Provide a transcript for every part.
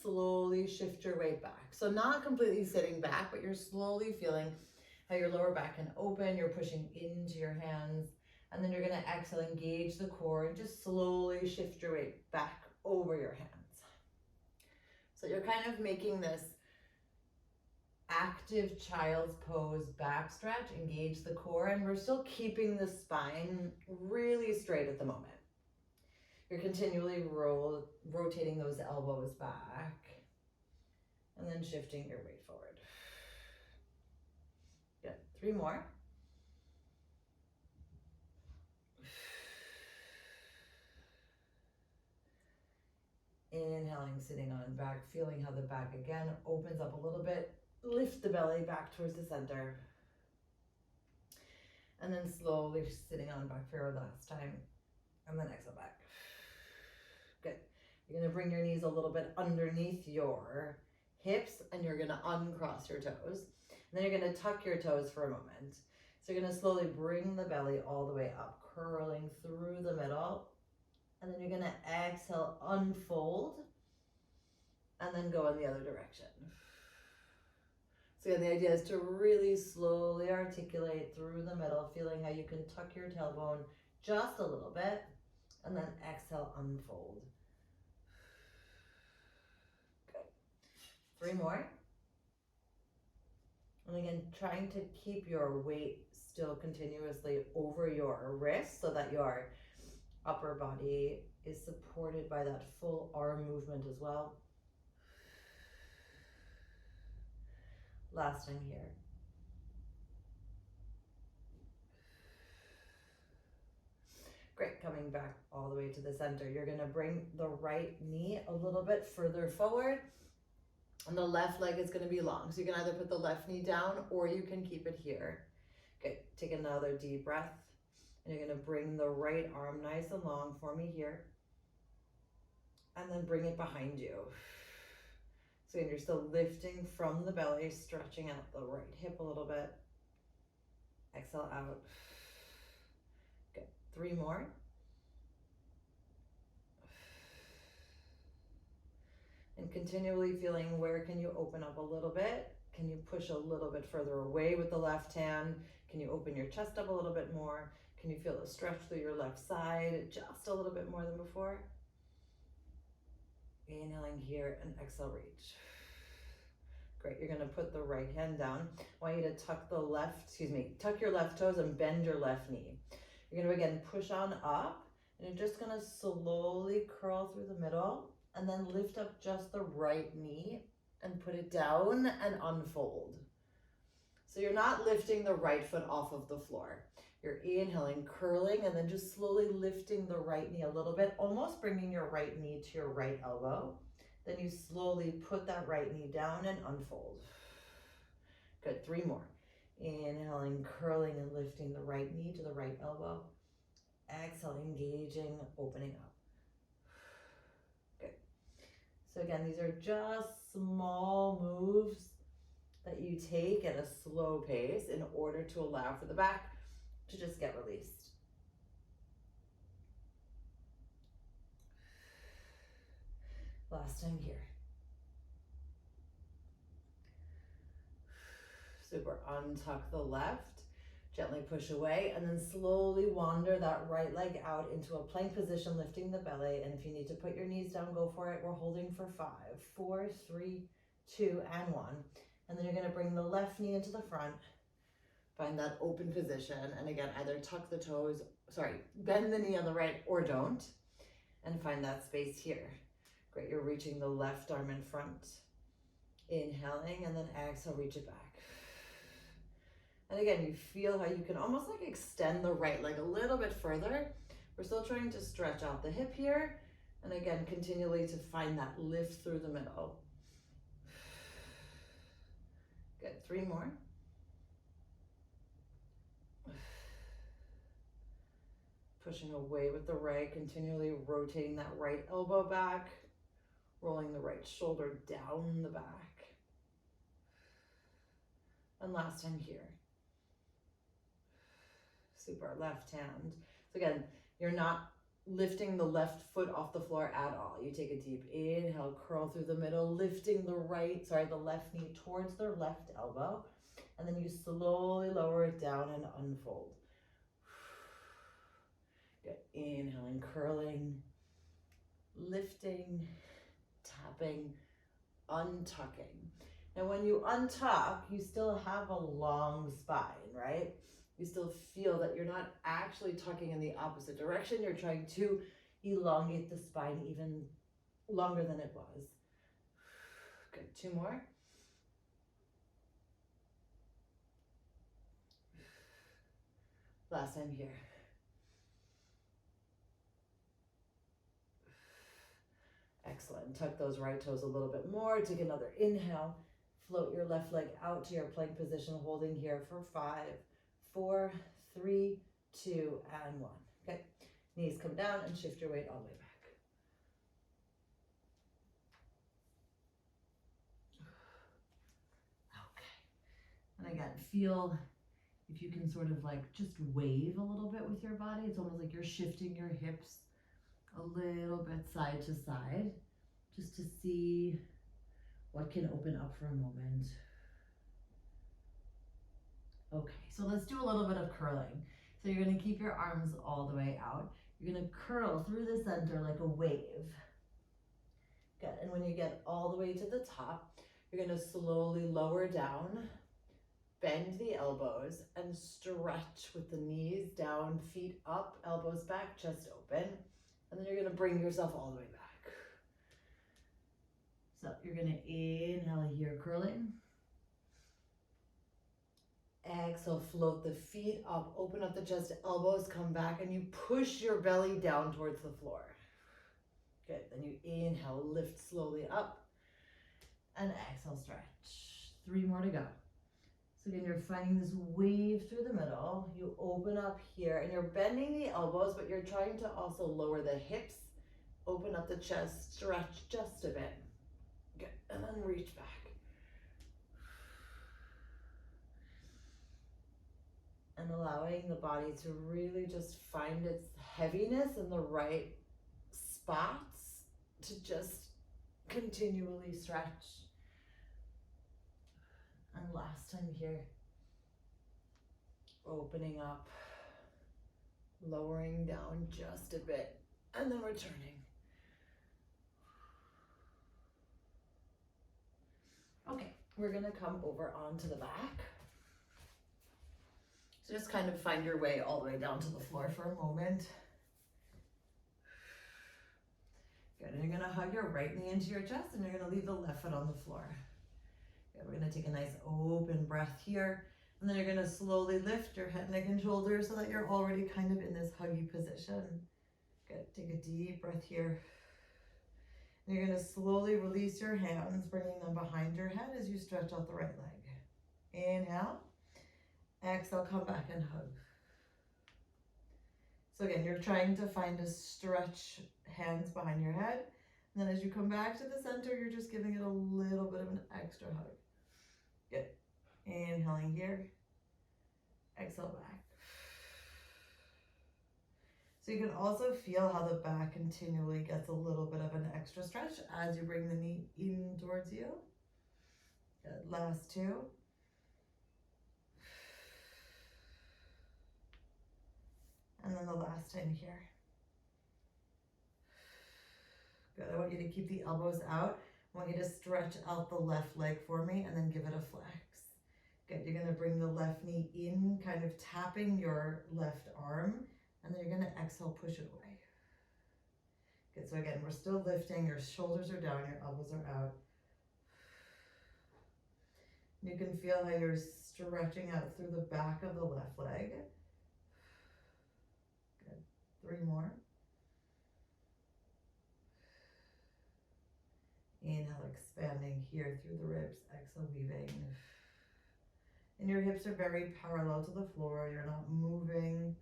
slowly shift your weight back. So not completely sitting back, but you're slowly feeling how your lower back can open, you're pushing into your hands, and then you're gonna exhale, engage the core, and just slowly shift your weight back over your hands. So you're kind of making this active child's pose back stretch, engage the core, and we're still keeping the spine really straight at the moment. You're continually rotating those elbows back and then shifting your weight forward. Good, 3 more. Inhaling, sitting on back, feeling how the back again opens up a little bit. Lift the belly back towards the center. And then slowly sitting on back for your last time. And then exhale back. Good. You're going to bring your knees a little bit underneath your hips and you're going to uncross your toes. And then you're going to tuck your toes for a moment. So you're going to slowly bring the belly all the way up, curling through the middle. And then you're going to exhale, unfold, and then go in the other direction. So again, the idea is to really slowly articulate through the middle, feeling how you can tuck your tailbone just a little bit, and then exhale, unfold. Good. 3 more. And again, trying to keep your weight still continuously over your wrist so that your upper body is supported by that full arm movement as well. Last time here. Great, coming back all the way to the center. You're gonna bring the right knee a little bit further forward and the left leg is gonna be long. So you can either put the left knee down or you can keep it here. Good, take another deep breath. And you're gonna bring the right arm nice and long for me here. And then bring it behind you. So again, you're still lifting from the belly, stretching out the right hip a little bit. Exhale out. Good, 3 more. And continually feeling where can you open up a little bit? Can you push a little bit further away with the left hand? Can you open your chest up a little bit more? Can you feel a stretch through your left side just a little bit more than before? Inhaling here and exhale, reach. Great, you're gonna put the right hand down. I want you to tuck tuck your left toes and bend your left knee. You're gonna again push on up and you're just gonna slowly curl through the middle and then lift up just the right knee and put it down and unfold. So you're not lifting the right foot off of the floor. You're inhaling, curling, and then just slowly lifting the right knee a little bit, almost bringing your right knee to your right elbow. Then you slowly put that right knee down and unfold. Good, 3 more. Inhaling, curling, and lifting the right knee to the right elbow. Exhale, engaging, opening up. Good. So again, these are just small moves that you take at a slow pace in order to allow for the back to just get released. Last time here. Super, untuck the left, gently push away, and then slowly wander that right leg out into a plank position, lifting the belly. And if you need to put your knees down, go for it. We're holding for 5, 4, 3, 2, and 1. And then you're gonna bring the left knee into the front. Find that open position, and again, either bend the knee on the right or don't, and find that space here. Great, you're reaching the left arm in front. Inhaling, and then exhale, reach it back. And again, you feel how you can almost like extend the right leg a little bit further. We're still trying to stretch out the hip here, and again, continually to find that lift through the middle. Good, 3 more. Pushing away with the right, continually rotating that right elbow back, rolling the right shoulder down the back. And last time here. Super, left hand. So again, you're not lifting the left foot off the floor at all. You take a deep inhale, curl through the middle, lifting the left knee towards the left elbow, and then you slowly lower it down and unfold. Good. Inhaling, curling, lifting, tapping, untucking. Now when you untuck, you still have a long spine, right? You still feel that you're not actually tucking in the opposite direction. You're trying to elongate the spine even longer than it was. Good, 2 more. Last time here. Excellent. Tuck those right toes a little bit more. Take another inhale. Float your left leg out to your plank position, holding here for 5, 4, 3, 2, and 1. Okay. Knees come down and shift your weight all the way back. Okay. And again, feel if you can sort of like just wave a little bit with your body. It's almost like you're shifting your hips a little bit side to side, just to see what can open up for a moment. Okay, so let's do a little bit of curling. So you're gonna keep your arms all the way out. You're gonna curl through the center like a wave. Good, and when you get all the way to the top, you're gonna slowly lower down, bend the elbows, and stretch with the knees down, feet up, elbows back, chest open. And then you're gonna bring yourself all the way back. So you're gonna inhale here, curling. Exhale, float the feet up, open up the chest, elbows come back, and you push your belly down towards the floor. Good, then you inhale, lift slowly up, and exhale, stretch. 3 more to go. So again, you're finding this wave through the middle. You open up here, and you're bending the elbows, but you're trying to also lower the hips, open up the chest, stretch just a bit. Good, and then reach back. And allowing the body to really just find its heaviness in the right spots to just continually stretch. And last time here, opening up, lowering down just a bit, and then returning. Okay, we're gonna come over onto the back. So just kind of find your way all the way down to the floor for a moment. Good, and you're gonna hug your right knee into your chest, and you're gonna leave the left foot on the floor. Good, we're gonna take a nice open breath here, and then you're gonna slowly lift your head, neck, and shoulders so that you're already kind of in this huggy position. Good, take a deep breath here. And you're gonna slowly release your hands, bringing them behind your head as you stretch out the right leg. Inhale. Exhale, come back and hug. So again, you're trying to find a stretch, hands behind your head. And then as you come back to the center, you're just giving it a little bit of an extra hug. Good. Inhaling here. Exhale back. So you can also feel how the back continually gets a little bit of an extra stretch as you bring the knee in towards you. Good. Last 2. And then the last time here. Good, I want you to keep the elbows out. I want you to stretch out the left leg for me and then give it a flex. Good, you're gonna bring the left knee in, kind of tapping your left arm, and then you're gonna exhale, push it away. Good, so again, we're still lifting, your shoulders are down, your elbows are out. You can feel how you're stretching out through the back of the left leg. 3 more. Inhale, expanding here through the ribs. Exhale, weaving. And your hips are very parallel to the floor. You're not moving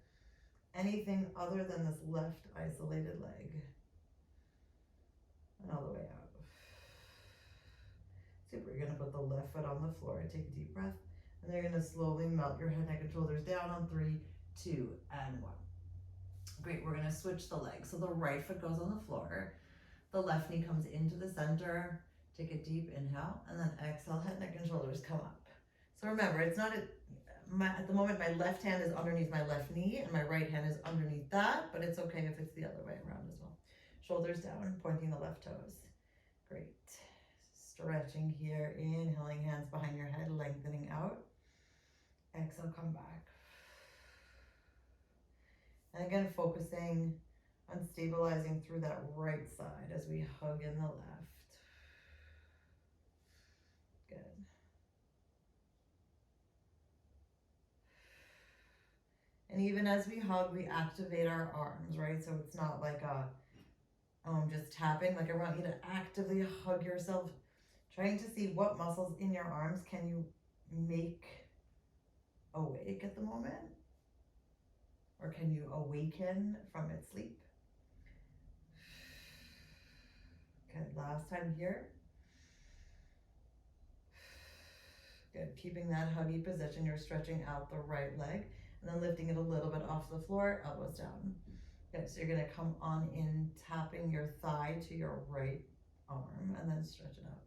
anything other than this left isolated leg. And all the way out. Super. You're going to put the left foot on the floor. Take a deep breath. And then you're going to slowly melt your head, neck, and shoulders down on 3, 2, and 1. Great, we're gonna switch the legs. So the right foot goes on the floor, the left knee comes into the center, take a deep inhale, and then exhale, head, neck, and shoulders come up. So remember, it's not at the moment, my left hand is underneath my left knee, and my right hand is underneath that, but it's okay if it's the other way around as well. Shoulders down, pointing the left toes. Great. Stretching here, inhaling, hands behind your head, lengthening out. Exhale, come back. And again, focusing on stabilizing through that right side as we hug in the left. Good. And even as we hug, we activate our arms, right? So it's not like just tapping. Like I want you to actively hug yourself, trying to see what muscles in your arms can you make awake at the moment, or can you awaken from its sleep. Good, last time here. Good, keeping that huggy position, you're stretching out the right leg and then lifting it a little bit off the floor, elbows down. Good, so you're gonna come on in, tapping your thigh to your right arm and then stretch it out.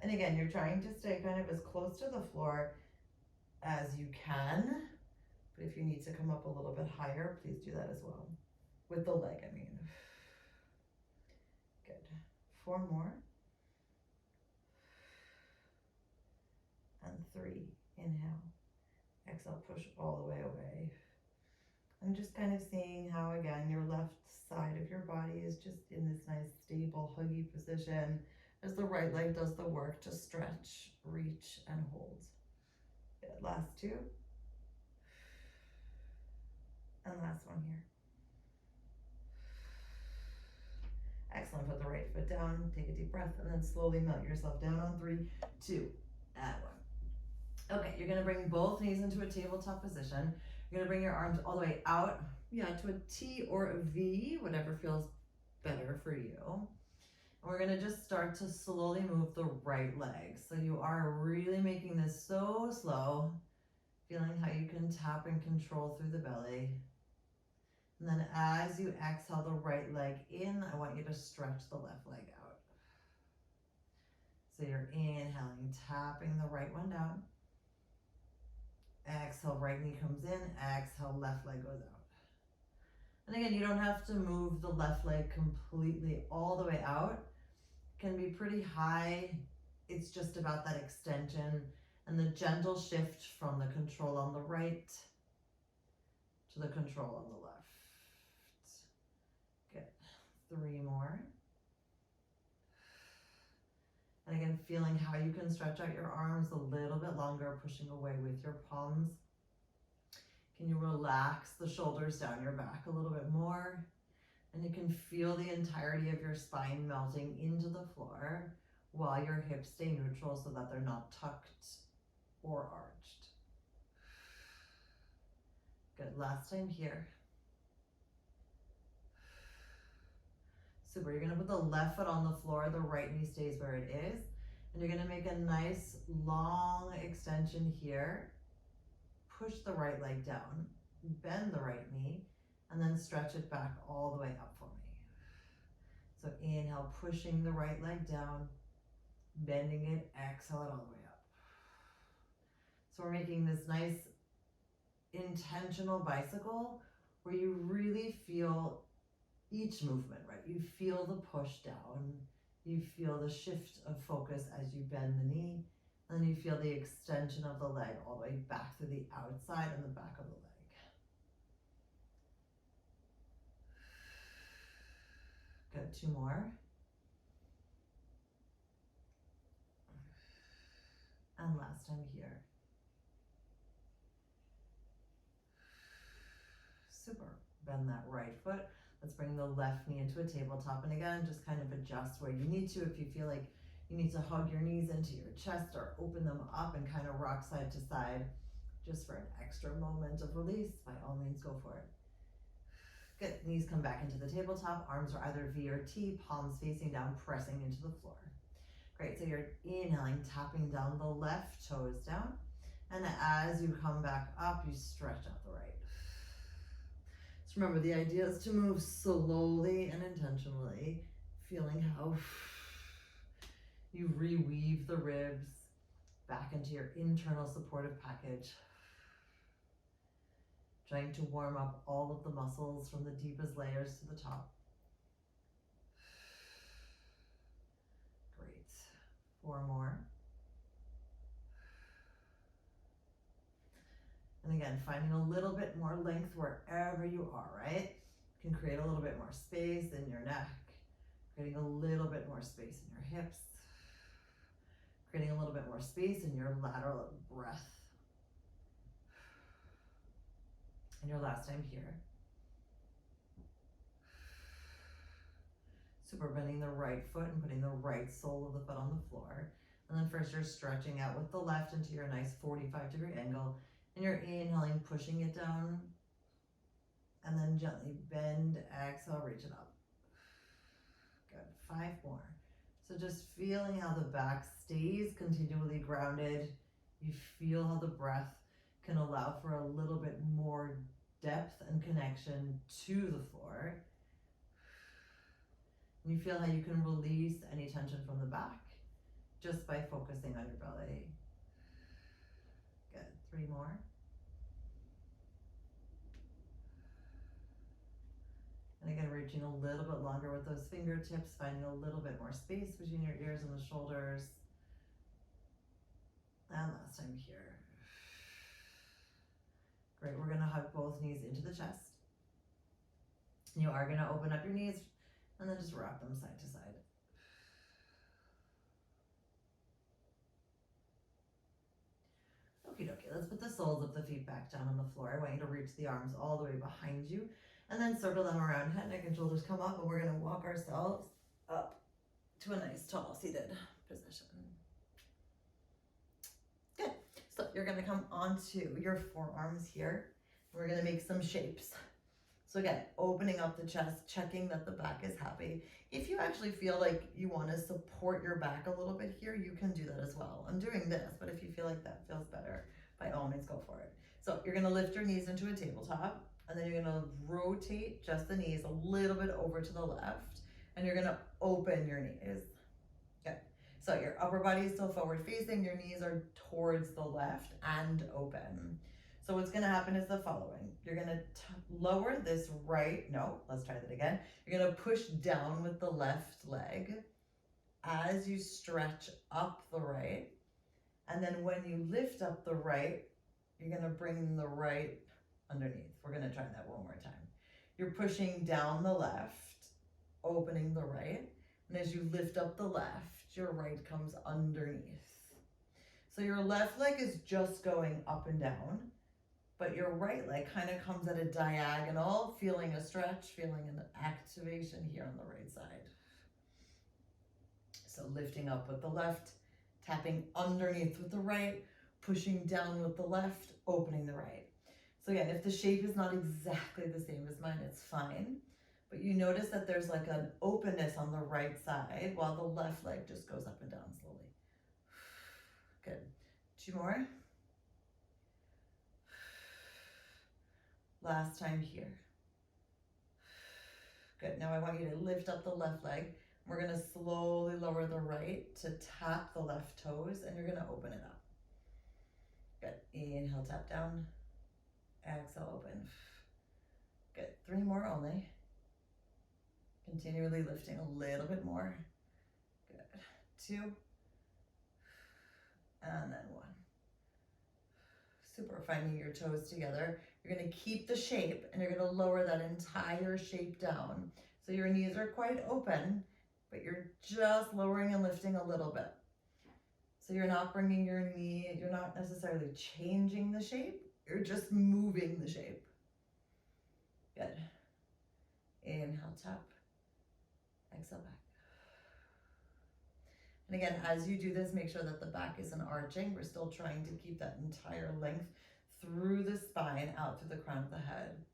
And again, you're trying to stay kind of as close to the floor as you can, but if you need to come up a little bit higher, please do that as well. With the leg, I mean. Good, 4 more. And 3, inhale. Exhale, push all the way away. And just kind of seeing how, again, your left side of your body is just in this nice, stable, huggy position as the right leg does the work to stretch, reach, and hold. Good. Last 2. And last one here. Excellent. Put the right foot down, take a deep breath, and then slowly melt yourself down on 3, 2, and 1. Okay, you're gonna bring both knees into a tabletop position. You're gonna bring your arms all the way out, to a T or a V, whatever feels better for you. And we're gonna just start to slowly move the right leg. So you are really making this so slow, feeling how you can tap and control through the belly. And then as you exhale the right leg in, I want you to stretch the left leg out. So you're inhaling, tapping the right one down. Exhale, right knee comes in. Exhale, left leg goes out. And again, you don't have to move the left leg completely all the way out. It can be pretty high. It's just about that extension and the gentle shift from the control on the right to the control on the left. Good. 3 more. And again, feeling how you can stretch out your arms a little bit longer, pushing away with your palms. Can you relax the shoulders down your back a little bit more? And you can feel the entirety of your spine melting into the floor while your hips stay neutral so that they're not tucked or arched. Good, last time here. Super, you're gonna put the left foot on the floor, the right knee stays where it is, and you're gonna make a nice long extension here. Push the right leg down, bend the right knee, and then stretch it back all the way up for me. So inhale, pushing the right leg down, bending it, exhale it all the way up. So we're making this nice intentional bicycle where you really feel each movement, right? You feel the push down, you feel the shift of focus as you bend the knee, and then you feel the extension of the leg all the way back to the outside and the back of the leg. Good, 2 more. And last time here. Super. Bend that right foot. Let's bring the left knee into a tabletop. And again, just kind of adjust where you need to. If you feel like you need to hug your knees into your chest or open them up and kind of rock side to side, just for an extra moment of release, by all means, go for it. Good, knees come back into the tabletop. Arms are either V or T, palms facing down, pressing into the floor. Great, so you're inhaling, tapping down the left toes down. And as you come back up, you stretch out the right. So remember, the idea is to move slowly and intentionally, feeling how you reweave the ribs back into your internal supportive package. Trying to warm up all of the muscles from the deepest layers to the top. Great. 4 more. And again, finding a little bit more length wherever you are, right? You can create a little bit more space in your neck, creating a little bit more space in your hips, creating a little bit more space in your lateral breath. And your last time here. Super, bending the right foot and putting the right sole of the foot on the floor. And then first you're stretching out with the left into your nice 45-degree angle. And you're inhaling, pushing it down. And then gently bend, exhale, reach it up. Good, 5 more. So just feeling how the back stays continually grounded. You feel how the breath can allow for a little bit more depth and connection to the floor. And you feel how you can release any tension from the back just by focusing on your belly. Good, 3 more. And again, reaching a little bit longer with those fingertips, finding a little bit more space between your ears and the shoulders. And last time here. Great, we're gonna hug both knees into the chest. You are gonna open up your knees and then just rock them side to side. Okie dokie, let's put the soles of the feet back down on the floor. I want you to reach the arms all the way behind you and then circle them around. Head, neck, and shoulders come up, and we're gonna walk ourselves up to a nice tall seated position. Good, so you're gonna come onto your forearms here. We're gonna make some shapes. So again, opening up the chest, checking that the back is happy. If you actually feel like you want to support your back a little bit here, you can do that as well. I'm doing this, but if you feel like that feels better, by all means go for it. So you're gonna lift your knees into a tabletop, and then you're gonna rotate just the knees a little bit over to the left, and you're gonna open your knees. Good. So your upper body is still forward facing, your knees are towards the left and open. So what's gonna happen is the following. You're gonna lower this right, no, let's try that again. You're gonna push down with the left leg as you stretch up the right. And then when you lift up the right, you're gonna bring the right underneath. We're gonna try that one more time. You're pushing down the left, opening the right. And as you lift up the left, your right comes underneath. So your left leg is just going up and down, but your right leg kind of comes at a diagonal, feeling a stretch, feeling an activation here on the right side. So lifting up with the left, tapping underneath with the right, pushing down with the left, opening the right. So again, if the shape is not exactly the same as mine, it's fine. But you notice that there's like an openness on the right side while the left leg just goes up and down slowly. Good. 2 more. Last time here. Good, now I want you to lift up the left leg. We're gonna slowly lower the right to tap the left toes, and you're gonna open it up. Good, inhale, tap down. Exhale, open. Good, 3 more only. Continually lifting a little bit more. Good, 2. And then 1. Super, finding your toes together. You're gonna keep the shape and you're gonna lower that entire shape down. So your knees are quite open, but you're just lowering and lifting a little bit. So you're not bringing your knee, you're not necessarily changing the shape, you're just moving the shape. Good. Inhale, tap. Exhale, back. And again, as you do this, make sure that the back isn't arching. We're still trying to keep that entire length through the spine, out through the crown of the head.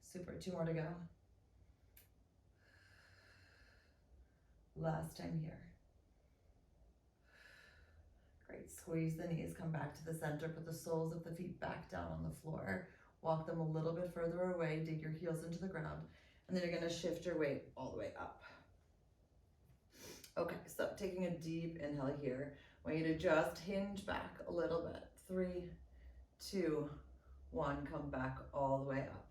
Super, 2 more to go. Last time here. Great, Great, squeeze the knees, come back to the center, put the soles of the feet back down on the floor. Walk them a little bit further away, dig your heels into the ground, and then you're gonna shift your weight all the way up. Okay, so taking a deep inhale here. I want you to just hinge back a little bit. 3, 2, 1, come back all the way up.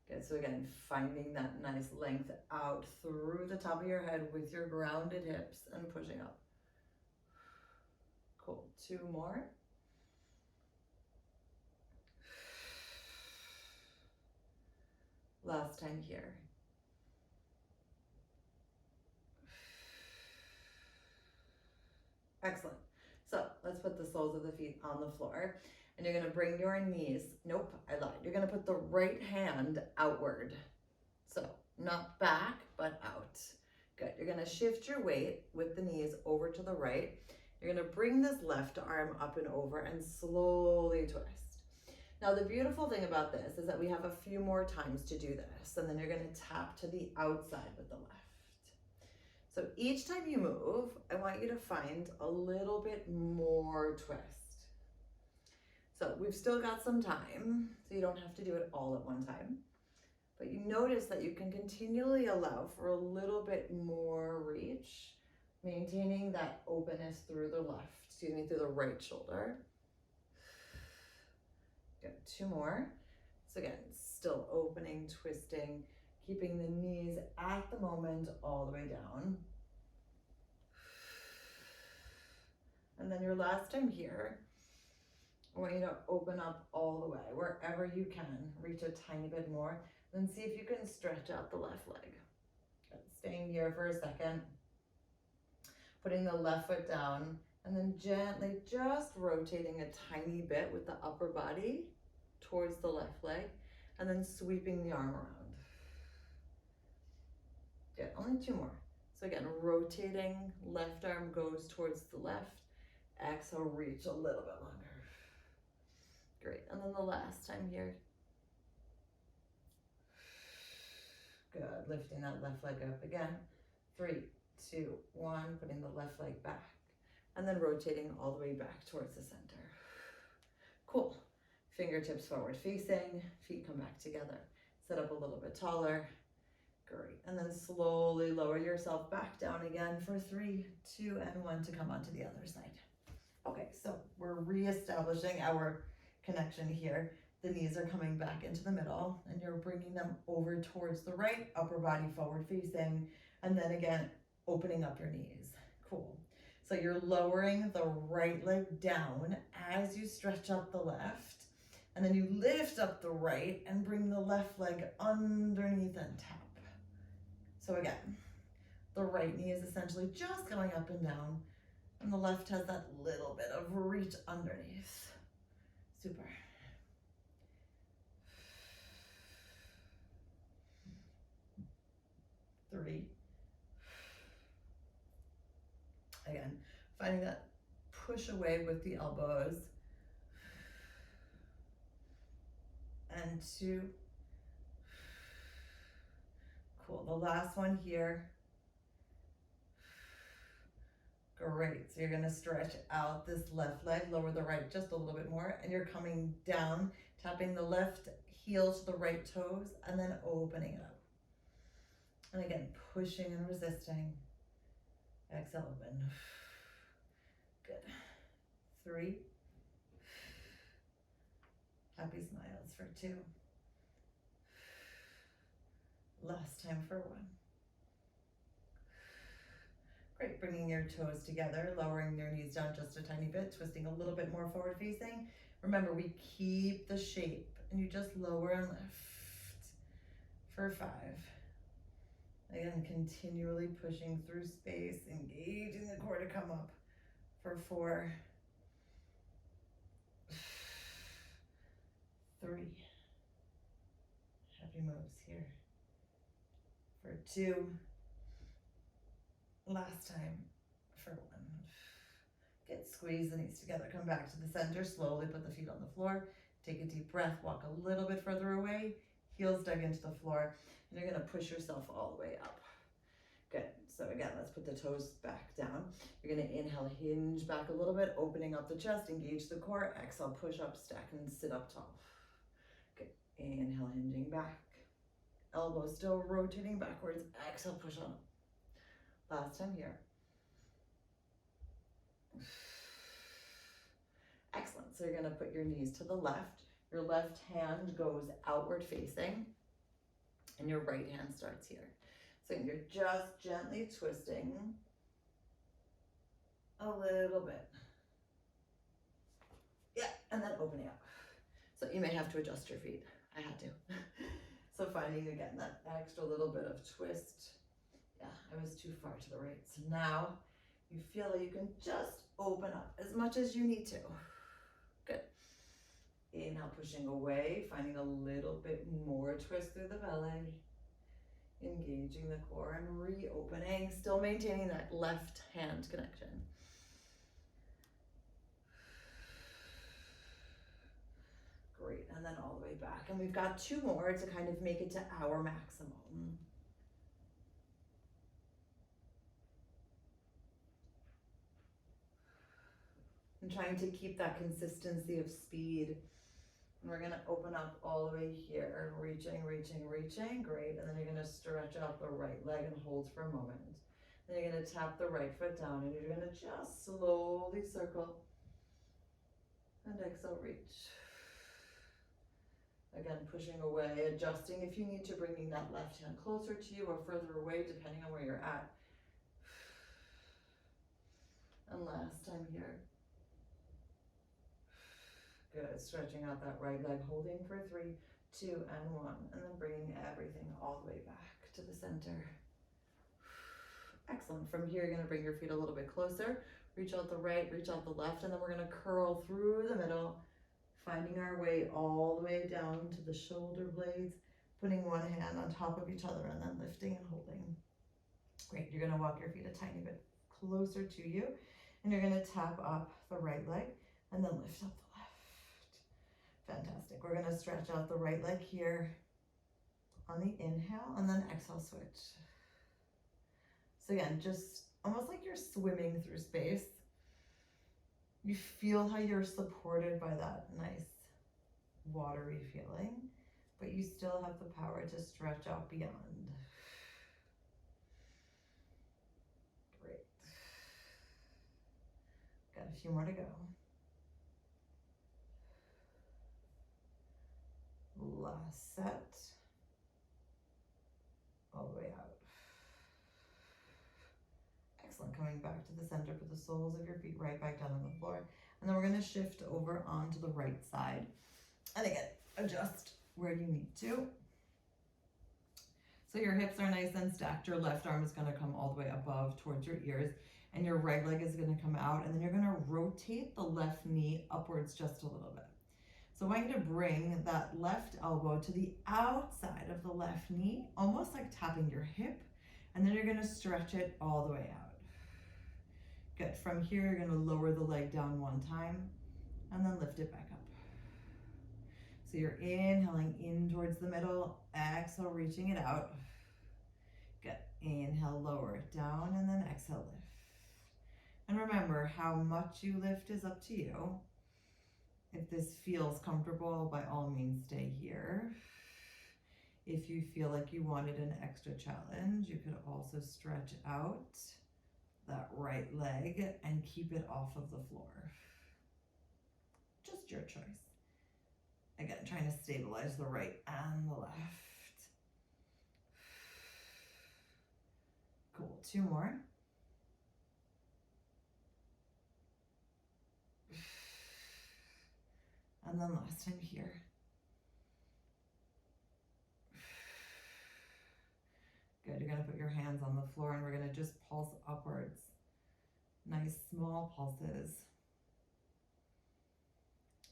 Good, so again, finding that nice length out through the top of your head with your grounded hips and pushing up. Cool, 2 more. Last time here. Excellent. So let's put the soles of the feet on the floor, and you're gonna bring your knees, nope, I lied. You're gonna put the right hand outward. So not back, but out. Good, you're gonna shift your weight with the knees over to the right. You're gonna bring this left arm up and over and slowly twist. Now the beautiful thing about this is that we have a few more times to do this, and then you're gonna tap to the outside with the left. So each time you move, I want you to find a little bit more twist. So we've still got some time, so you don't have to do it all at one time. But you notice that you can continually allow for a little bit more reach, maintaining that openness through the through the right shoulder. Good, 2 more. So again, still opening, twisting, keeping the knees at the moment all the way down. And then your last time here, I want you to open up all the way, wherever you can. Reach a tiny bit more, then see if you can stretch out the left leg. Good. Staying here for a second, putting the left foot down, and then gently just rotating a tiny bit with the upper body towards the left leg, and then sweeping the arm around. Good, only 2 more. So again, rotating, left arm goes towards the left. Exhale, reach a little bit longer. Great, and then the last time here. Good, lifting that left leg up again. 3, 2, 1, putting the left leg back, and then rotating all the way back towards the center. Cool, fingertips forward facing, feet come back together. Sit up a little bit taller. Great, and then slowly lower yourself back down again for 3, 2, and 1 to come onto the other side. Okay, so we're reestablishing our connection here. The knees are coming back into the middle, and you're bringing them over towards the right, upper body forward facing, and then again, opening up your knees. Cool. So you're lowering the right leg down as you stretch up the left, and then you lift up the right and bring the left leg underneath and tap. So again, the right knee is essentially just going up and down, and the left has that little bit of reach underneath. Super. Three. Again, finding that push away with the elbows. And 2. Cool, the last one here. Great, so you're gonna stretch out this left leg, lower the right just a little bit more, and you're coming down, tapping the left heel to the right toes, and then opening it up. And again, pushing and resisting. Exhale, open. Good. 3. Happy smiles for 2. Last time for 1. Great, bringing your toes together, lowering your knees down just a tiny bit, twisting a little bit more forward facing. Remember, we keep the shape, and you just lower and lift for 5. Again, continually pushing through space, engaging the core to come up for 4. 3. Happy moves here. For 2. Last time for 1. Get squeeze the knees together, come back to the center, slowly put the feet on the floor, take a deep breath, walk a little bit further away, heels dug into the floor, and you're gonna push yourself all the way up. Good. So again, let's put the toes back down. You're gonna inhale, hinge back a little bit, opening up the chest, engage the core. Exhale, push up, stack, and sit up tall. Good. Inhale, hinging back. Elbows still rotating backwards. Exhale, push on up. Last time here. Excellent. So you're gonna put your knees to the left. Your left hand goes outward facing, and your right hand starts here. So you're just gently twisting a little bit. Yeah, and then opening up. So you may have to adjust your feet. I had to. So finding again that extra little bit of twist. Yeah, I was too far to the right. So now you feel that you can just open up as much as you need to. Good. Inhale, pushing away, finding a little bit more twist through the belly. Engaging the core and reopening, still maintaining that left hand connection. Great, and then all the way back. And we've got 2 more to kind of make it to our maximum. And trying to keep that consistency of speed. And we're gonna open up all the way here, reaching, reaching, reaching, great. And then you're gonna stretch out the right leg and hold for a moment. Then you're gonna tap the right foot down and you're gonna just slowly circle. And exhale, reach. Again, pushing away, adjusting if you need to, bringing that left hand closer to you or further away, depending on where you're at. And last time here. Good, stretching out that right leg, holding for 3, 2, and 1, and then bringing everything all the way back to the center. Excellent. From here, you're gonna bring your feet a little bit closer, reach out the right, reach out the left, and then we're gonna curl through the middle, finding our way all the way down to the shoulder blades, putting one hand on top of each other, and then lifting and holding. Great, you're gonna walk your feet a tiny bit closer to you, and you're gonna tap up the right leg, and then lift up the fantastic. We're gonna stretch out the right leg here on the inhale and then exhale, switch. So again, just almost like you're swimming through space. You feel how you're supported by that nice watery feeling, but you still have the power to stretch out beyond. Great. Got a few more to go. Last set, all the way out. Excellent, coming back to the center, put the soles of your feet right back down on the floor. And then we're gonna shift over onto the right side. And again, adjust where you need to. So your hips are nice and stacked. Your left arm is gonna come all the way above towards your ears, and your right leg is gonna come out, and then you're gonna rotate the left knee upwards just a little bit. So I want you to bring that left elbow to the outside of the left knee, almost like tapping your hip, and then you're gonna stretch it all the way out. Good, from here you're gonna lower the leg down 1 time, and then lift it back up. So you're inhaling in towards the middle, exhale, reaching it out. Good, inhale, lower it down, and then exhale, lift. And remember, how much you lift is up to you. If this feels comfortable, by all means stay here. If you feel like you wanted an extra challenge, you could also stretch out that right leg and keep it off of the floor. Just your choice. Again, trying to stabilize the right and the left. Cool, 2 more. And then last time here. Good, you're gonna put your hands on the floor and we're gonna just pulse upwards. Nice small pulses.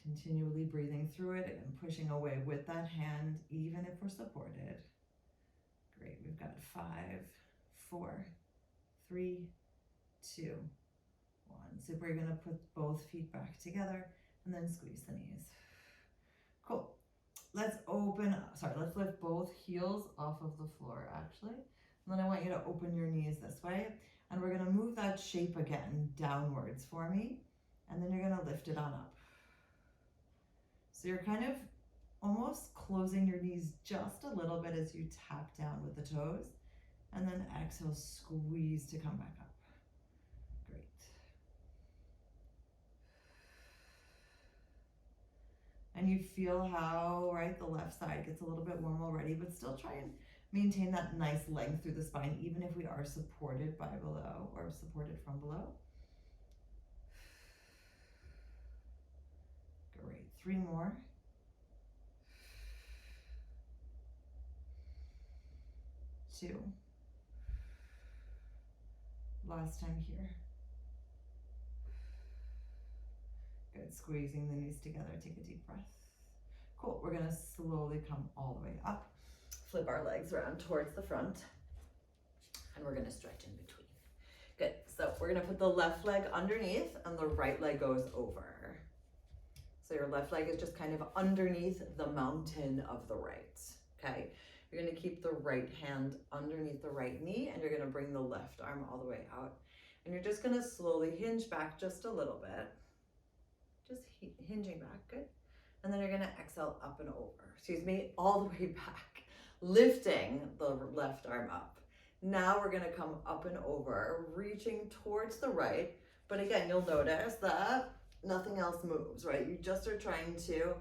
Continually breathing through it and pushing away with that hand, even if we're supported. Great, we've got 5, 4, 3, 2, 1. Super, you're gonna put both feet back together and then squeeze the knees. Cool. Let's lift both heels off of the floor actually. And then I want you to open your knees this way. And we're going to move that shape again downwards for me. And then you're going to lift it on up. So you're kind of almost closing your knees just a little bit as you tap down with the toes. And then exhale, squeeze to come back up. Great. And you feel how, right, the left side gets a little bit warm already, but still try and maintain that nice length through the spine, even if we are supported by below or supported from below. Great, 3 more. 2. Last time here. Good, squeezing the knees together, take a deep breath. Cool, we're gonna slowly come all the way up. Flip our legs around towards the front. And we're gonna stretch in between. Good, so we're gonna put the left leg underneath and the right leg goes over. So your left leg is just kind of underneath the mountain of the right, okay? You're gonna keep the right hand underneath the right knee and you're gonna bring the left arm all the way out. And you're just gonna slowly hinge back just a little bit. Just hinging back, good. And then you're gonna exhale up and over, all the way back, lifting the left arm up. Now we're gonna come up and over, reaching towards the right. But again, you'll notice that nothing else moves, right? You just are trying to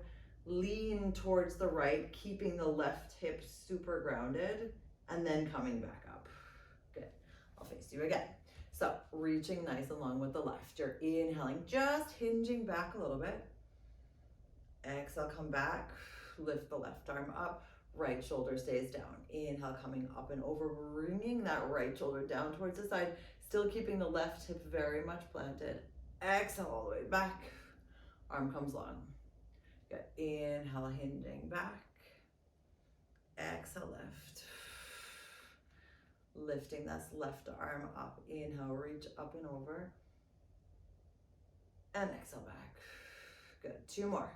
lean towards the right, keeping the left hip super grounded, and then coming back up. Good, I'll face you again. So reaching nice and long with the left. You're inhaling, just hinging back a little bit. Exhale, come back, lift the left arm up, right shoulder stays down. Inhale, coming up and over, bringing that right shoulder down towards the side, still keeping the left hip very much planted. Exhale all the way back, arm comes long. Good, inhale, hinging back. Exhale, lift. Lifting that left arm up, inhale, reach up and over. And exhale back. Good, 2 more.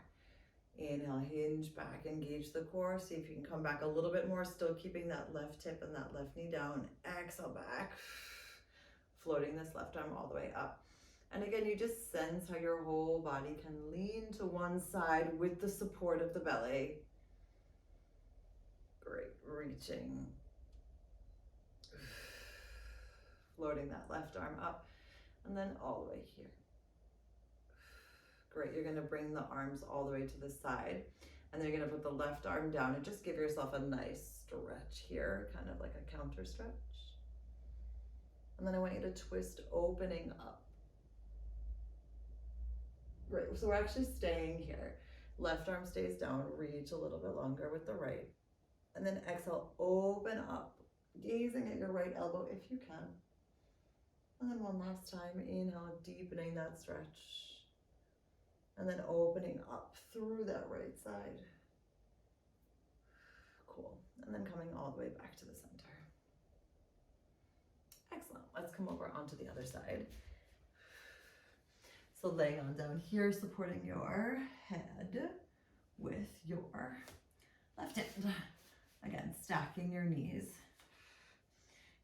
Inhale, hinge back, engage the core. See if you can come back a little bit more, still keeping that left hip and that left knee down. Exhale back, floating this left arm all the way up. And again, you just sense how your whole body can lean to one side with the support of the belly. Great, reaching. Floating that left arm up, and then all the way here. Great, you're gonna bring the arms all the way to the side, and then you're gonna put the left arm down and just give yourself a nice stretch here, kind of like a counter stretch. And then I want you to twist, opening up. Great, so we're actually staying here. Left arm stays down, reach a little bit longer with the right. And then exhale, open up, gazing at your right elbow if you can. And then one last time, inhale, deepening that stretch. And then opening up through that right side. Cool, and then coming all the way back to the center. Excellent, let's come over onto the other side. So laying on down here, supporting your head with your left hand. Again, stacking your knees.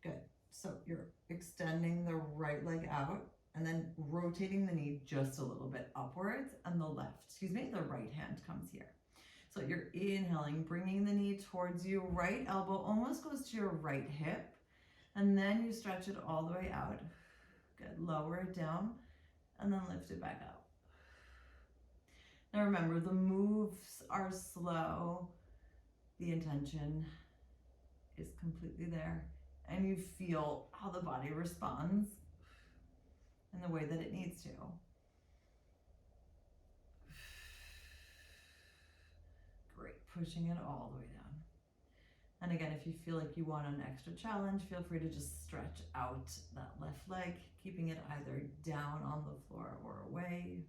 Good, so you're extending the right leg out and then rotating the knee just a little bit upwards, and the right hand comes here. So you're inhaling, bringing the knee towards you, right elbow almost goes to your right hip, and then you stretch it all the way out. Good, lower it down, and then lift it back up. Now remember, the moves are slow. The intention is completely there, and you feel how the body responds in the way that it needs to. Great, pushing it all the way down. And again, if you feel like you want an extra challenge, feel free to just stretch out that left leg, keeping it either down on the floor or away.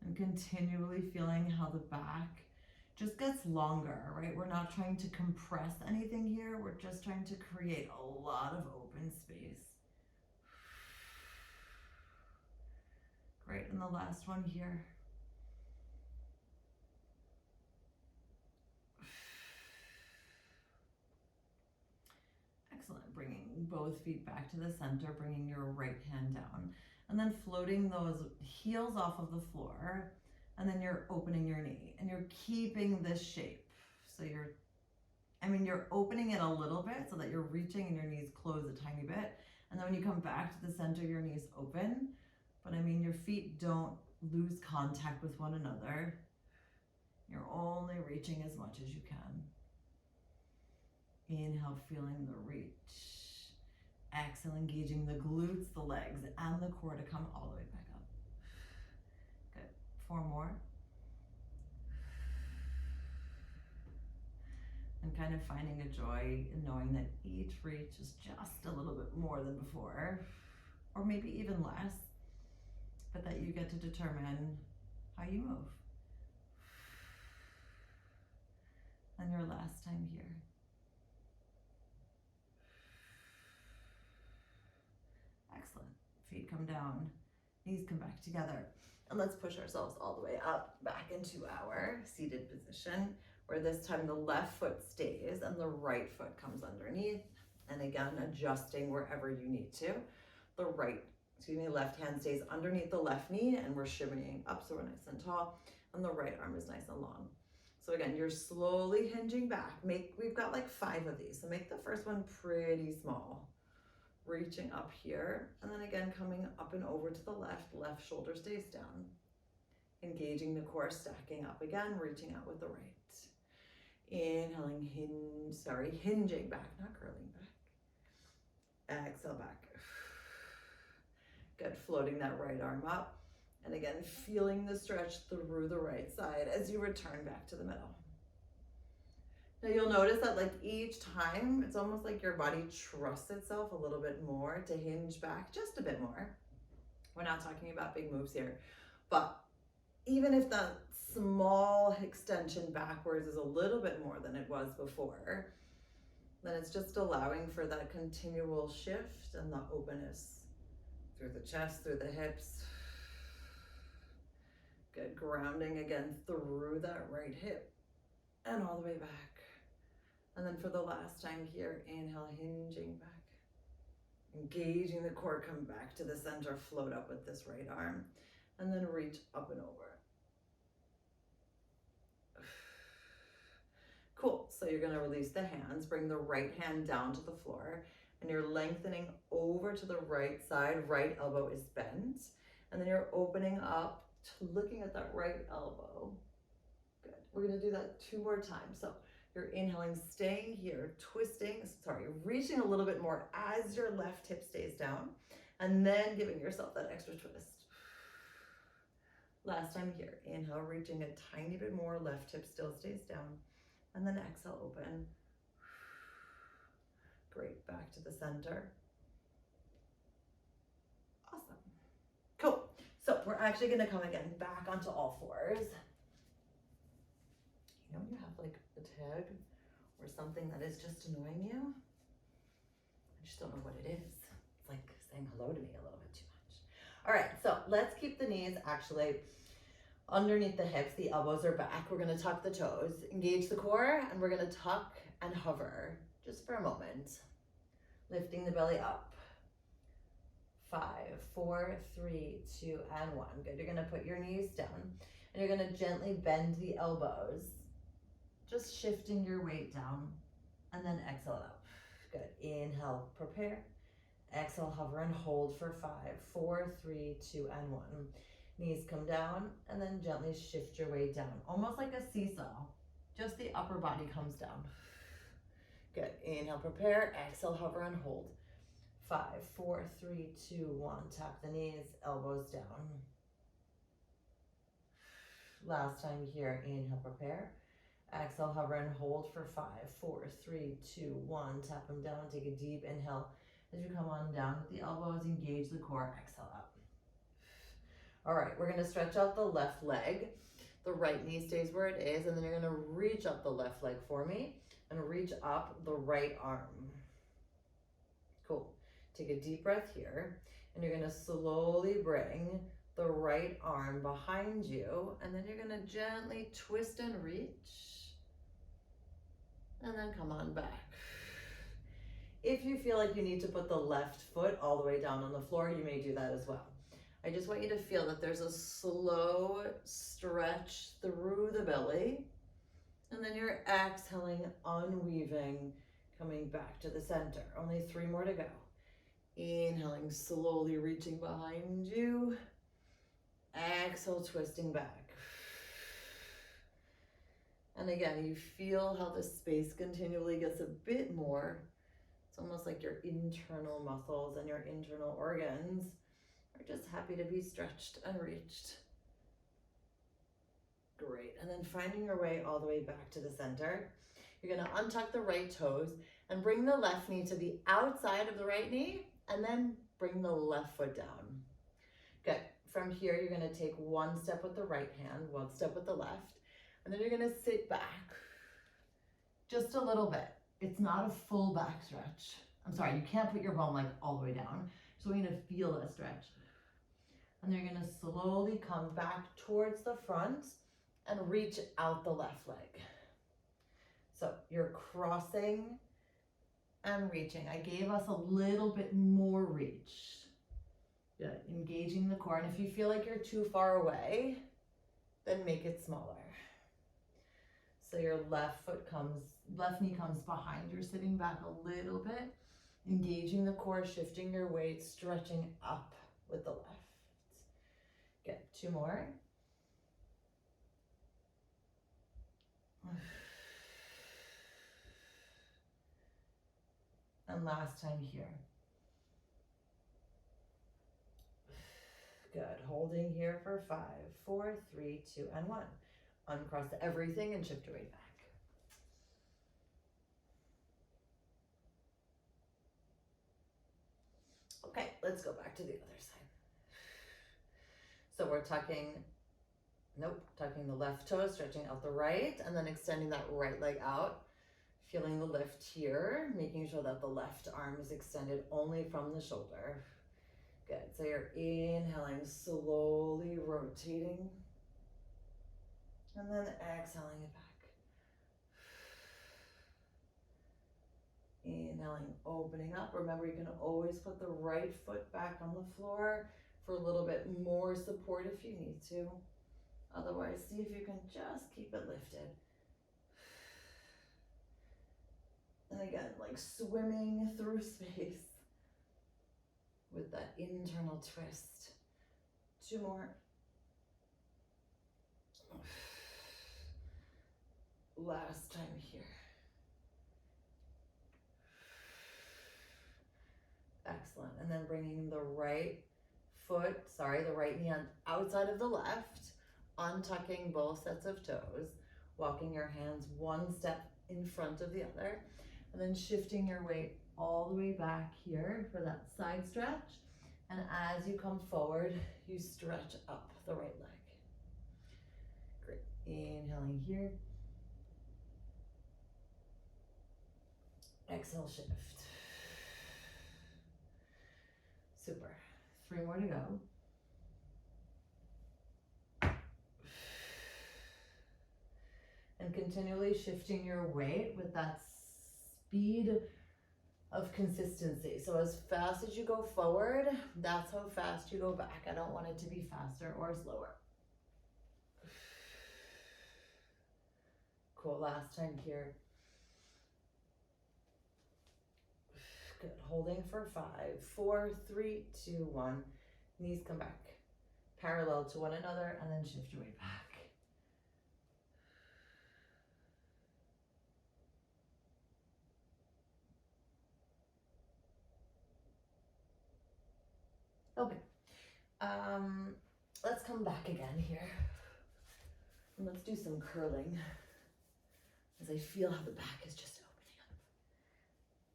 And continually feeling how the back just gets longer, right? We're not trying to compress anything here. We're just trying to create a lot of open space. Great, and the last one here. both feet back to the center, bringing your right hand down, and then floating those heels off of the floor, and then you're opening your knee, and you're keeping this shape. So you're opening it a little bit so that you're reaching and your knees close a tiny bit, and then when you come back to the center, your knees open, but your feet don't lose contact with one another. You're only reaching as much as you can. Inhale, feeling the reach. Exhale, engaging the glutes, the legs, and the core to come all the way back up. Good. 4 more. And kind of finding a joy in knowing that each reach is just a little bit more than before, or maybe even less, but that you get to determine how you move. And your last time here. Excellent. Feet come down, knees come back together. And let's push ourselves all the way up, back into our seated position, where this time the left foot stays and the right foot comes underneath. And again, adjusting wherever you need to. The left hand stays underneath the left knee, and we're shimmying up so we're nice and tall, and the right arm is nice and long. So again, you're slowly hinging back. We've got like 5 of these, so make the first one pretty small. Reaching up here, and then again coming up and over to the left shoulder stays down. Engaging the core, stacking up again, reaching out with the right. Inhaling, hinging back, not curling back. Exhale back. Good, floating that right arm up. And again, feeling the stretch through the right side as you return back to the middle. Now you'll notice that like each time, it's almost like your body trusts itself a little bit more to hinge back just a bit more. We're not talking about big moves here, but even if that small extension backwards is a little bit more than it was before, then it's just allowing for that continual shift and the openness through the chest, through the hips. Good, grounding again through that right hip and all the way back. And then for the last time here, inhale, hinging back. Engaging the core, come back to the center, float up with this right arm, and then reach up and over. Cool, so you're gonna release the hands, bring the right hand down to the floor, and you're lengthening over to the right side, right elbow is bent, and then you're opening up to looking at that right elbow. Good, we're gonna do that 2 more times. So you're inhaling, staying here, reaching a little bit more as your left hip stays down, and then giving yourself that extra twist. Last time here, inhale, reaching a tiny bit more, left hip still stays down, and then exhale, open. Great, back to the center. Awesome. Cool. So we're actually gonna come again back onto all 4s. You know when you have like a tag or something that is just annoying you? I just don't know what it is. It's like saying hello to me a little bit too much. All right, so let's keep the knees actually underneath the hips. The elbows are back. We're gonna tuck the toes, engage the core, and we're gonna tuck and hover just for a moment. Lifting the belly up. 5, 4, 3, 2, and 1. Good, you're gonna put your knees down, and you're gonna gently bend the elbows, just shifting your weight down, and then exhale up. Good, inhale, prepare. Exhale, hover and hold for 5, 4, 3, 2, and 1. Knees come down, and then gently shift your weight down, almost like a seesaw. Just the upper body comes down. Good, inhale, prepare. Exhale, hover and hold. 5, 4, 3, 2, 1. Tap the knees, elbows down. Last time here, inhale, prepare. Exhale, hover and hold for 5, 4, 3, 2, 1. Tap them down, take a deep inhale. As you come on down with the elbows, engage the core, exhale up. All right, we're gonna stretch out the left leg. The right knee stays where it is, and then you're gonna reach up the left leg for me, and reach up the right arm. Cool. Take a deep breath here, and you're gonna slowly bring the right arm behind you, and then you're gonna gently twist and reach, and then come on back. If you feel like you need to put the left foot all the way down on the floor, you may do that as well. I just want you to feel that there's a slow stretch through the belly, and then you're exhaling, unweaving, coming back to the center. Only 3 more to go. Inhaling, slowly reaching behind you. Exhale, twisting back. And again, you feel how the space continually gets a bit more. It's almost like your internal muscles and your internal organs are just happy to be stretched and reached. Great. And then finding your way all the way back to the center. You're going to untuck the right toes and bring the left knee to the outside of the right knee, and then bring the left foot down. Good. From here, you're going to take 1 step with the right hand, 1 step with the left, and then you're going to sit back just a little bit. It's not a full back stretch. I'm sorry, you can't put your bum like all the way down. So we're going to feel that stretch. And then you're going to slowly come back towards the front and reach out the left leg. So you're crossing and reaching. I gave us a little bit more reach. Good. Engaging the core. And if you feel like you're too far away, then make it smaller. So your left knee comes behind. You're sitting back a little bit, engaging the core, shifting your weight, stretching up with the left. Good. 2 more. And last time here. Good. Holding here for 5, 4, 3, 2, and 1. Uncross everything and shift your weight back. Okay, let's go back to the other side. So we're tucking the left toe, stretching out the right, and then extending that right leg out. Feeling the lift here, making sure that the left arm is extended only from the shoulder. Good, so you're inhaling, slowly rotating, and then exhaling it back. Inhaling, opening up. Remember, you can always put the right foot back on the floor for a little bit more support if you need to. Otherwise, see if you can just keep it lifted. And again, like swimming through space with that internal twist. 2 more. Last time here. Excellent. And then bringing the right knee on outside of the left, untucking both sets of toes, walking your hands 1 step in front of the other, and then shifting your weight all the way back here for that side stretch. And as you come forward, you stretch up the right leg. Great. Inhaling here. Exhale, shift. Super. 3 more to go. And continually shifting your weight with that speed of consistency. So as fast as you go forward, that's how fast you go back. I don't want it to be faster or slower. Cool, last time here. Good, holding for 5, 4, 3, 2, 1. Knees come back, parallel to one another, and then shift your weight back. Okay, let's come back again here. And let's do some curling as I feel how the back is just opening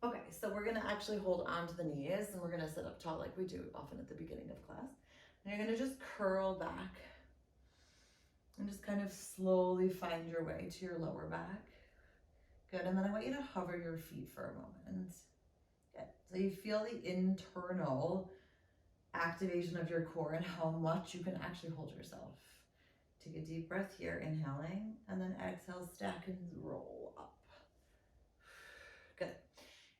up. Okay, so we're gonna actually hold on to the knees and we're gonna sit up tall like we do often at the beginning of class. And you're gonna just curl back and just kind of slowly find your way to your lower back. Good, and then I want you to hover your feet for a moment. Good, so you feel the internal activation of your core and how much you can actually hold yourself. Take a deep breath here, inhaling, and then exhale, stack and roll up. Good.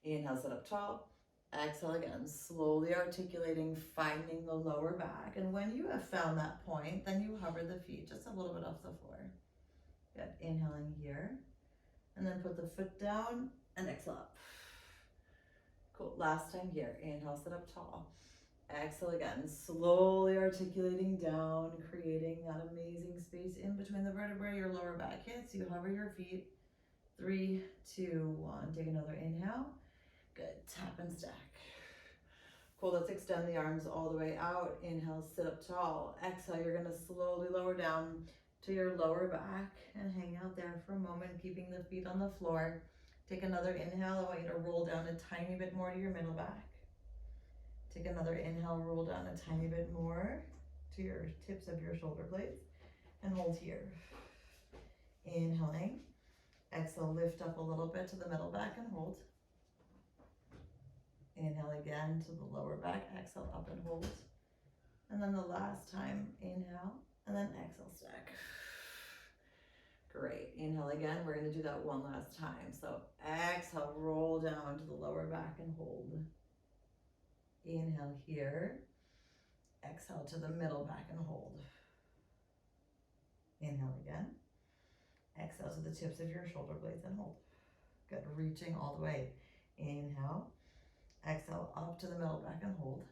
Inhale, sit up tall. Exhale again, slowly articulating, finding the lower back. And when you have found that point, then you hover the feet just a little bit off the floor. Good, inhaling here. And then put the foot down and exhale up. Cool, last time here. Inhale, sit up tall. Exhale again, slowly articulating down, creating that amazing space in between the vertebrae, your lower back hits. You hover your feet. 3, 2, 1. Take another inhale. Good, tap and stack. Cool, let's extend the arms all the way out. Inhale, sit up tall. Exhale, you're gonna slowly lower down to your lower back and hang out there for a moment, keeping the feet on the floor. Take another inhale. I want you to roll down a tiny bit more to your middle back. Take another inhale, roll down a tiny bit more to your tips of your shoulder blades and hold here. Inhaling. Exhale, lift up a little bit to the middle back and hold. Inhale again to the lower back, exhale up and hold. And then the last time, inhale, and then exhale, stack. Great, inhale again, we're gonna do that one last time. So exhale, roll down to the lower back and hold. Inhale here, exhale to the middle back and hold. Inhale again, exhale to the tips of your shoulder blades and hold. Good, reaching all the way. Inhale, exhale up to the middle back and hold.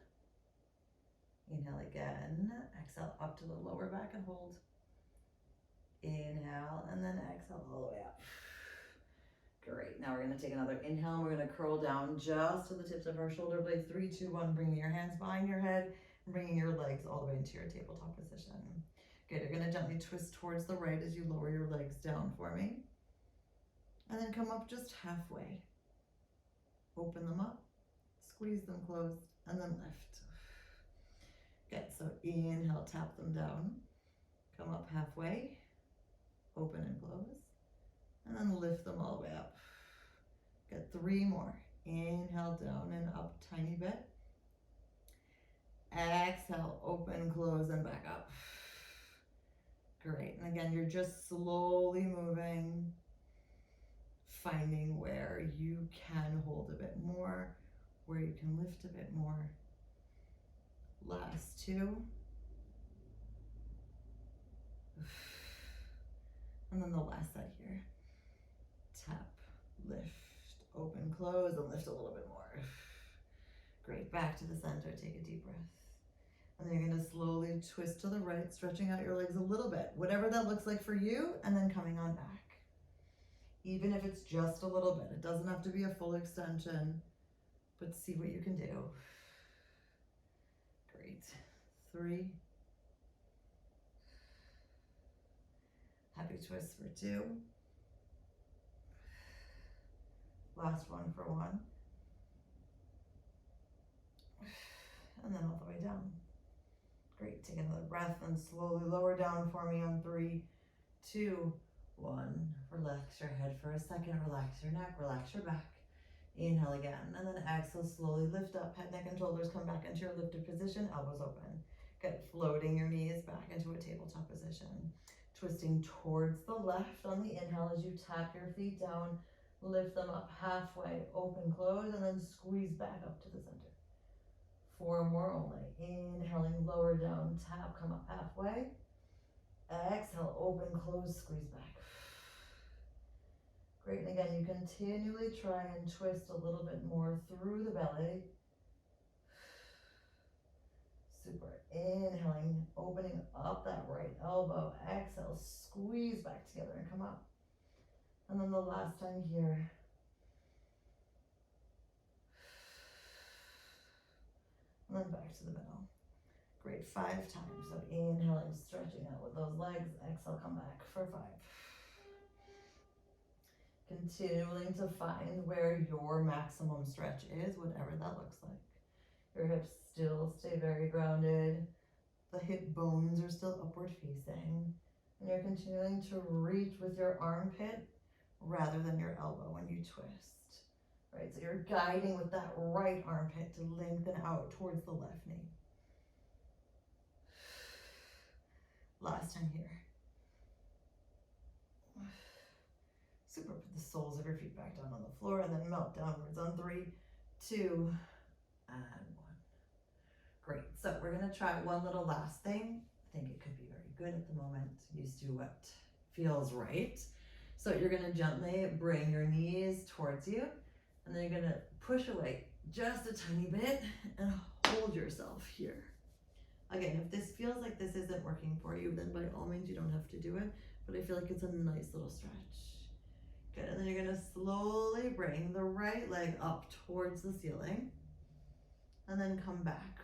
Inhale again, exhale up to the lower back and hold. Inhale, and then exhale all the way up. Great, now we're gonna take another inhale and we're gonna curl down just to the tips of our shoulder blades. 3, 2, 1, bringing your hands behind your head and bringing your legs all the way into your tabletop position. Good, you're gonna gently twist towards the right as you lower your legs down for me. And then come up just halfway. Open them up, squeeze them closed, and then lift. Good, so inhale, tap them down. Come up halfway, open and close, and then lift them all the way up. Good, 3 more. Inhale, down and up, tiny bit. Exhale, open, close, and back up. Great, and again, you're just slowly moving, finding where you can hold a bit more, where you can lift a bit more. Last 2. And then the last set here. Tap, lift, open, close, and lift a little bit more. Great, back to the center, take a deep breath. And then you're gonna slowly twist to the right, stretching out your legs a little bit, whatever that looks like for you, and then coming on back. Even if it's just a little bit, it doesn't have to be a full extension, but see what you can do. Great, 3. Happy twist for 2. Last one for 1. And then all the way down. Great, take another breath and slowly lower down for me on 3, 2, 1. Relax your head for a second, relax your neck, relax your back. Inhale again, and then exhale, slowly lift up, head, neck, and shoulders come back into your lifted position, elbows open. Good, floating your knees back into a tabletop position. Twisting towards the left on the inhale as you tap your feet down, lift them up halfway, open, close, and then squeeze back up to the center. 4 more only. Inhaling, lower down, tap, come up halfway. Exhale, open, close, squeeze back. Great, and again, you continually try and twist a little bit more through the belly. Super, inhaling, opening up that right elbow. Exhale, squeeze back together and come up. And then the last time here. And then back to the middle. Great, 5 times. So inhaling, stretching out with those legs. Exhale, come back for 5. Continuing to find where your maximum stretch is, whatever that looks like. Your hips still stay very grounded. The hip bones are still upward facing. And you're continuing to reach with your armpit rather than your elbow when you twist. Right, so you're guiding with that right armpit to lengthen out towards the left knee. Last time here. Super. Put the soles of your feet back down on the floor and then melt downwards on 3, 2, and 1. Great. So we're going to try one little last thing. I think it could be very good at the moment. Used to what feels right. So you're going to gently bring your knees towards you, and then you're going to push away just a tiny bit and hold yourself here. Again, if this feels like this isn't working for you, then by all means you don't have to do it, but I feel like it's a nice little stretch. Good, and then you're going to slowly bring the right leg up towards the ceiling and then come back.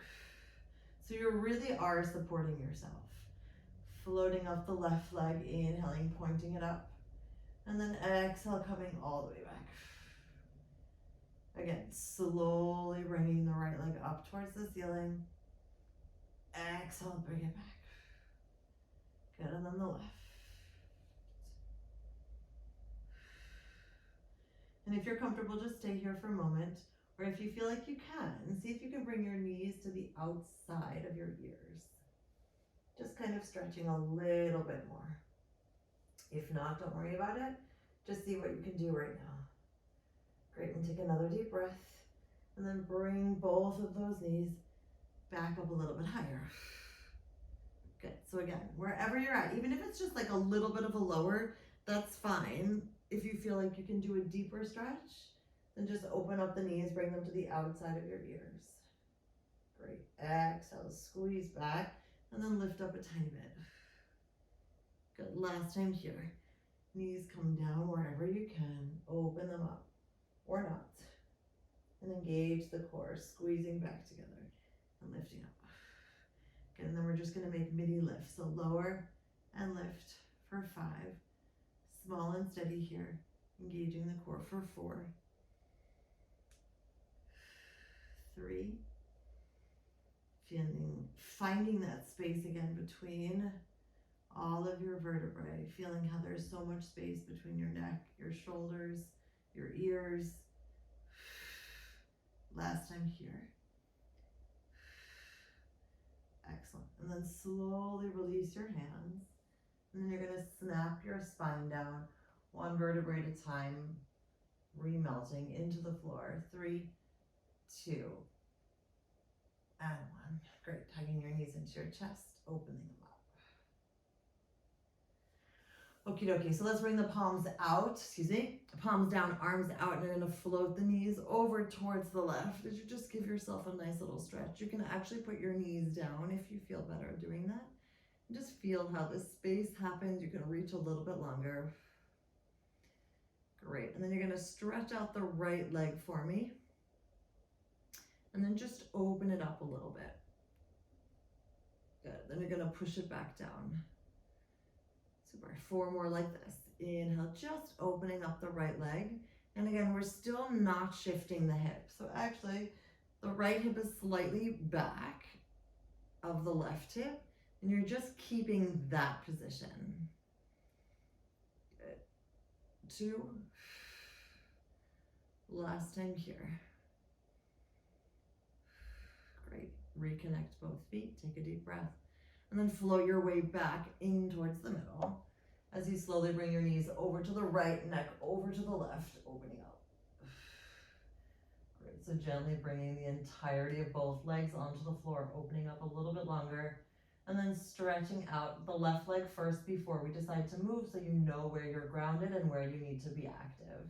So you really are supporting yourself. Floating up the left leg, inhaling, pointing it up, and then exhale, coming all the way back. Again, slowly bringing the right leg up towards the ceiling. Exhale, bring it back. Good, and then the left. And if you're comfortable, just stay here for a moment. Or if you feel like you can, see if you can bring your knees to the outside of your ears. Just kind of stretching a little bit more. If not, don't worry about it. Just see what you can do right now. Great, and take another deep breath. And then bring both of those knees back up a little bit higher. Good, so again, wherever you're at, even if it's just like a little bit of a lower, that's fine. If you feel like you can do a deeper stretch, then just open up the knees, bring them to the outside of your ears. Great, exhale, squeeze back, and then lift up a tiny bit. Good, last time here. Knees come down wherever you can, open them up, or not. And engage the core, squeezing back together and lifting up. Good, and then we're just gonna make mini lifts. So lower and lift for 5. Small and steady here, engaging the core for 4, 3, finding that space again between all of your vertebrae, feeling how there's so much space between your neck, your shoulders, your ears. Last time here. Excellent. And then slowly release your hands. And then you're going to snap your spine down, 1 vertebrae at a time, remelting into the floor. 3, 2, and 1. Great. Tugging your knees into your chest, opening them up. Okie dokie. So let's bring the palms out, palms down, arms out, and you're going to float the knees over towards the left as you just give yourself a nice little stretch. You can actually put your knees down if you feel better doing that. And just feel how this space happens. You can reach a little bit longer. Great. And then you're going to stretch out the right leg for me. And then just open it up a little bit. Good. Then you're going to push it back down. Super. 4 more like this. Inhale, just opening up the right leg. And again, we're still not shifting the hip. So actually, the right hip is slightly back of the left hip. And you're just keeping that position. Good. 2. Last time here. Great. Reconnect both feet. Take a deep breath. And then float your way back in towards the middle. As you slowly bring your knees over to the right, neck over to the left, opening up. Great. So gently bringing the entirety of both legs onto the floor, opening up a little bit longer. And then stretching out the left leg first before we decide to move, so you know where you're grounded and where you need to be active.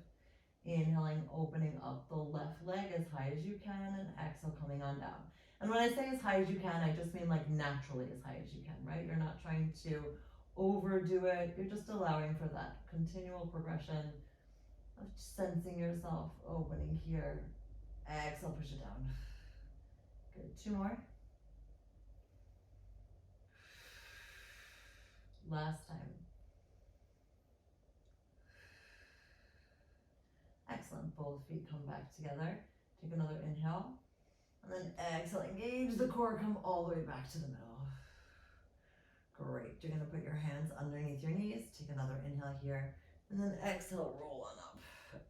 Inhaling, opening up the left leg as high as you can, and exhale, coming on down. And when I say as high as you can, I just mean like naturally as high as you can, right? You're not trying to overdo it. You're just allowing for that continual progression of sensing yourself opening here. Exhale, push it down. Good, 2 more. Last time. Excellent. Both feet come back together. Take another inhale. And then exhale, engage the core, come all the way back to the middle. Great. You're going to put your hands underneath your knees. Take another inhale here. And then exhale, roll on up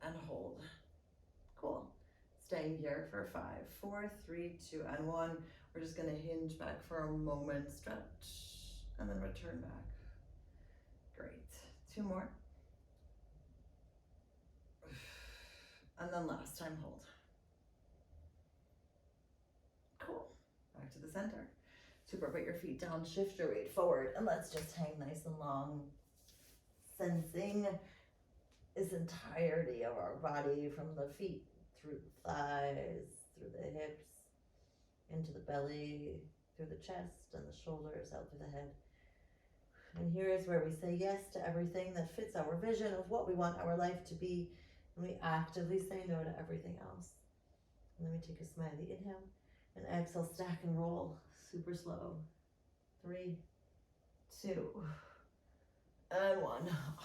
and hold. Cool. Staying here for 5, 4, 3, 2, and 1. We're just going to hinge back for a moment, stretch, and then return back. Great. 2 more. And then last time, hold. Cool. Back to the center. Super, put your feet down, shift your weight forward, and let's just hang nice and long. Sensing this entirety of our body from the feet through the thighs, through the hips, into the belly, through the chest and the shoulders, out through the head. And here is where we say yes to everything that fits our vision of what we want our life to be, and we actively say no to everything else. And then we take a smiley inhale and exhale, stack and roll, super slow. 3, 2, and 1. Awesome.